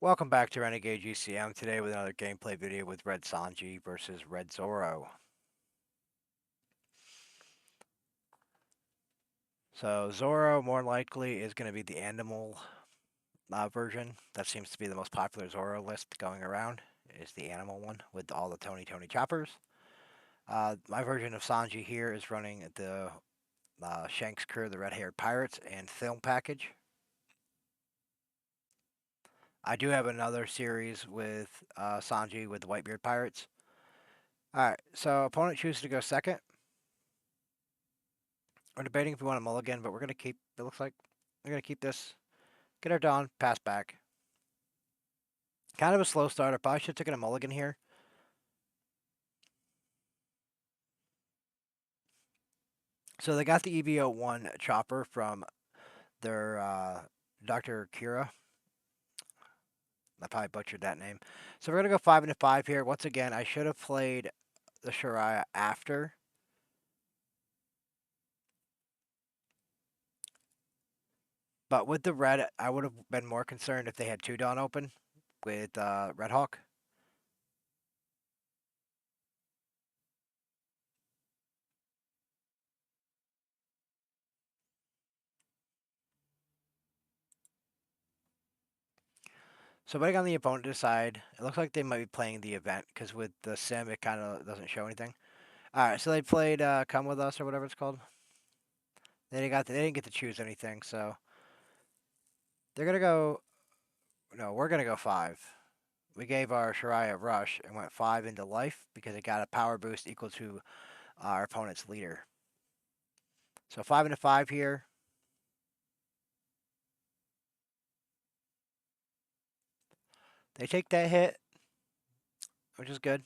Welcome back to Renegade GCM today with another gameplay video with Red Sanji versus Red Zoro. So Zoro more likely is going to be the animal version. That seems to be the most popular Zoro list going around, is the animal one with all the Tony choppers. My version of Sanji here is running the Shanks crew, the red-haired pirates, and film package. I do have another series with Sanji with the Whitebeard pirates. Alright, so opponent chooses to go second. We're debating if we want a mulligan, but we're going to keep, it looks like we're going to keep this. Get our Dawn, pass back. Kind of a slow starter. Probably should have taken a mulligan here. So they got the OP01 chopper from their Dr. Kira. I probably butchered that name. So we're going to go 5 into 5 here. Once again, I should have played the Shariah after. But with the red, I would have been more concerned if they had 2 Dawn open with Red Hawk. So waiting on the opponent to decide. It looks like they might be playing the event because with the sim, it kind of doesn't show anything. All right, so they played "Come with Us" or whatever it's called. They didn't get to choose anything, so they're gonna go. No, we're gonna go 5. We gave our Shariah a rush and went 5 into life because it got a power boost equal to our opponent's leader. So 5 into 5 here. They take that hit, which is good.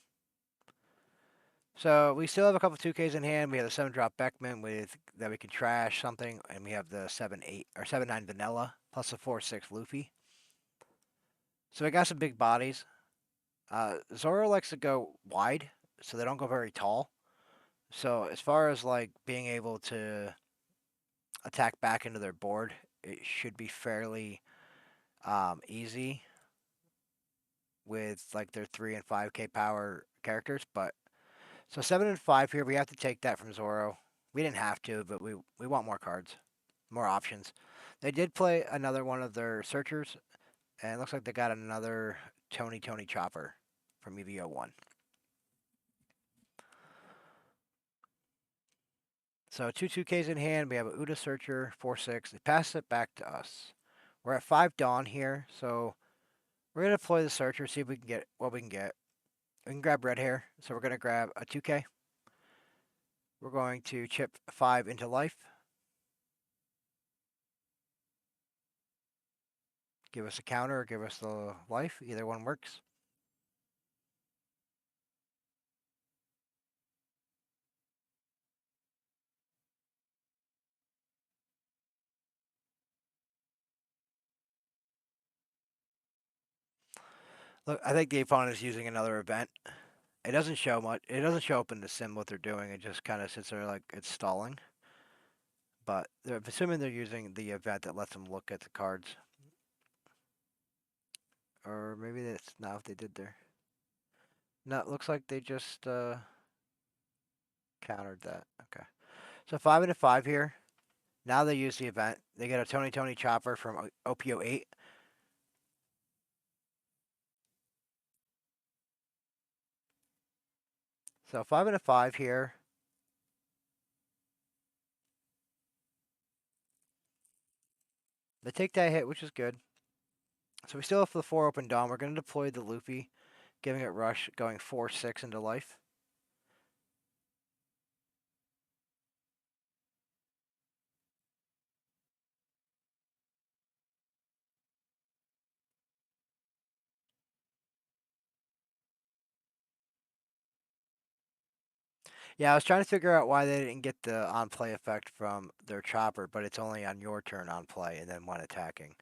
So we still have a couple 2Ks in hand. We have the 7-drop Beckman with that we can trash something, and we have the 7-8 or 7-9 Vanilla plus a 4-6 Luffy. So we got some big bodies. Zoro likes to go wide, so they don't go very tall. So as far as like being able to attack back into their board, it should be fairly easy with like their 3 and 5K power characters. But so 7 and 5 here, we have to take that from Zoro. We didn't have to, but we want more cards, more options. They did play another one of their searchers, and it looks like they got another Tony chopper from OP01. So 2 2Ks in hand. We have a Uda Searcher, 4-6. They pass it back to us. We're at 5 Dawn here, so we're going to deploy the Searcher, see if we can get what we can get. We can grab Red Hair, so we're going to grab a 2K. We're going to chip 5 into life. Give us a counter or give us the life. Either one works. Look, I think the opponent is using another event. It doesn't show much. It doesn't show up in the sim what they're doing. It just kind of sits there like it's stalling. But I'm assuming they're using the event that lets them look at the cards. Or maybe that's not what they did there. No, it looks like they just countered that. Okay. So 5 into 5 here. Now they use the event. They get a Tony chopper from OP08. So 5 into 5 here. They take that hit, which is good. So we still have the 4 open Dawn. We're going to deploy the Luffy, giving it rush, going 4-6 into life. Yeah, I was trying to figure out why they didn't get the on play effect from their chopper, but it's only on your turn on play and then when attacking.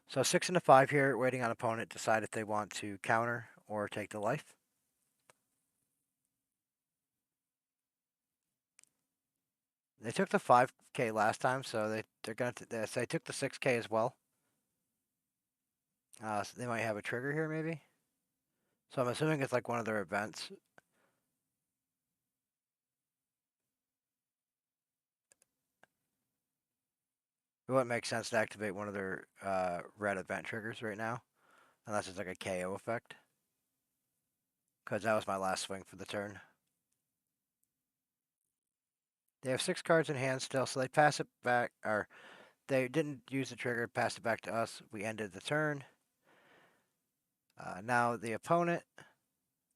So 6 into 5 here, waiting on opponent to decide if they want to counter or take the life. They took the 5K last time, so they're gonna so they took the 6K as well. So they might have a trigger here, maybe. So I'm assuming it's like one of their events. It wouldn't make sense to activate one of their red event triggers right now, unless it's like a KO effect. Because that was my last swing for the turn. They have 6 cards in hand still, so they pass it back, or they didn't use the trigger, passed it back to us. We ended the turn. Now the opponents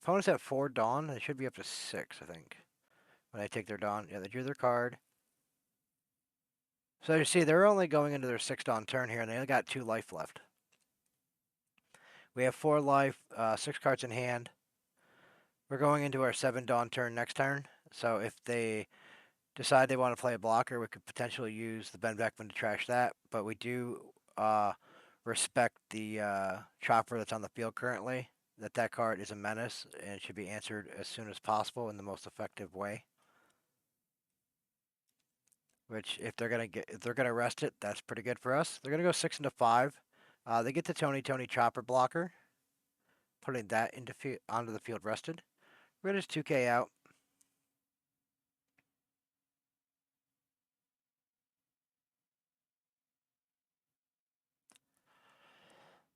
have 4 Dawn. They should be up to 6, I think. When they take their Dawn, yeah, they drew their card. So you see, they're only going into their 6 Dawn turn here, and they only got 2 life left. We have 4 life, 6 cards in hand. We're going into our 7 Dawn turn next turn. So if they decide they want to play a blocker, we could potentially use the Ben Beckman to trash that. But we do respect the chopper that's on the field currently. That card is a menace and it should be answered as soon as possible in the most effective way. Which if they're gonna rest it, that's pretty good for us. They're gonna go 6 into 5. They get the Tony chopper blocker, putting that onto the field rested. We're gonna just 2K out.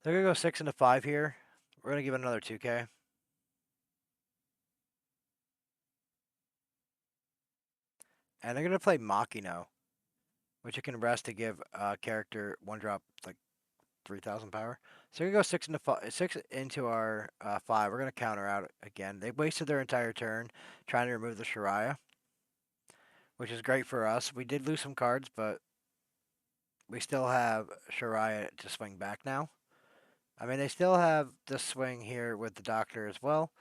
They're gonna go 6 into 5 here. We're gonna give it another 2K. And they're gonna play Makino, which you can rest to give a character 1-drop like 3,000 power. So we're gonna go 6 into our 5. We're gonna counter out again. They wasted their entire turn trying to remove the Shariah, which is great for us. We did lose some cards, but we still have Shariah to swing back now. I mean, they still have the swing here with the Doctor as well.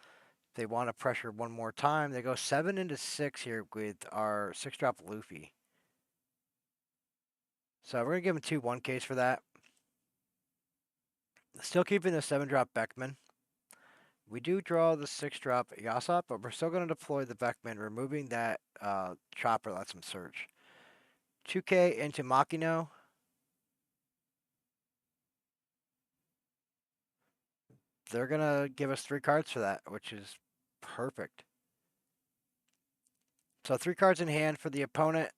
If they want to pressure one more time, they go 7 into 6 here with our 6-drop Luffy. So we're gonna give him 2 1Ks for that. Still keeping the 7-drop Beckman. We do draw the 6-drop Yasop, but we're still going to deploy the Beckman, removing that chopper lets him search. 2K into Makino. They're going to give us 3 cards for that, which is perfect. So 3 cards in hand for the opponent.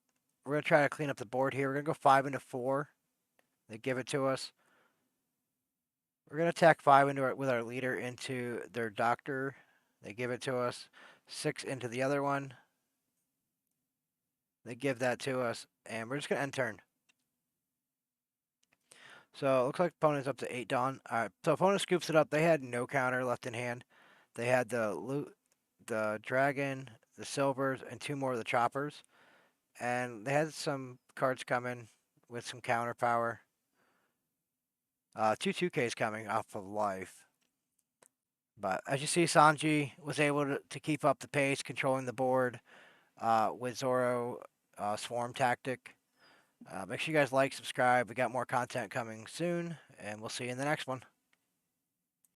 We're going to try to clean up the board here. We're going to go 5 into 4. They give it to us. We're going to attack 5 into with our leader into their Doctor. They give it to us. 6 into the other one. They give that to us, and we're just going to end turn. So it looks like opponent's up to 8 Dawn. Alright, so opponent scoops it up. They had no counter left in hand. They had the dragon, the silvers, and 2 more of the choppers. And they had some cards coming with some counter power. 2 2Ks coming off of life. But as you see, Sanji was able to keep up the pace, controlling the board with Zoro swarm tactic. Make sure you guys like, subscribe. We got more content coming soon, and we'll see you in the next one.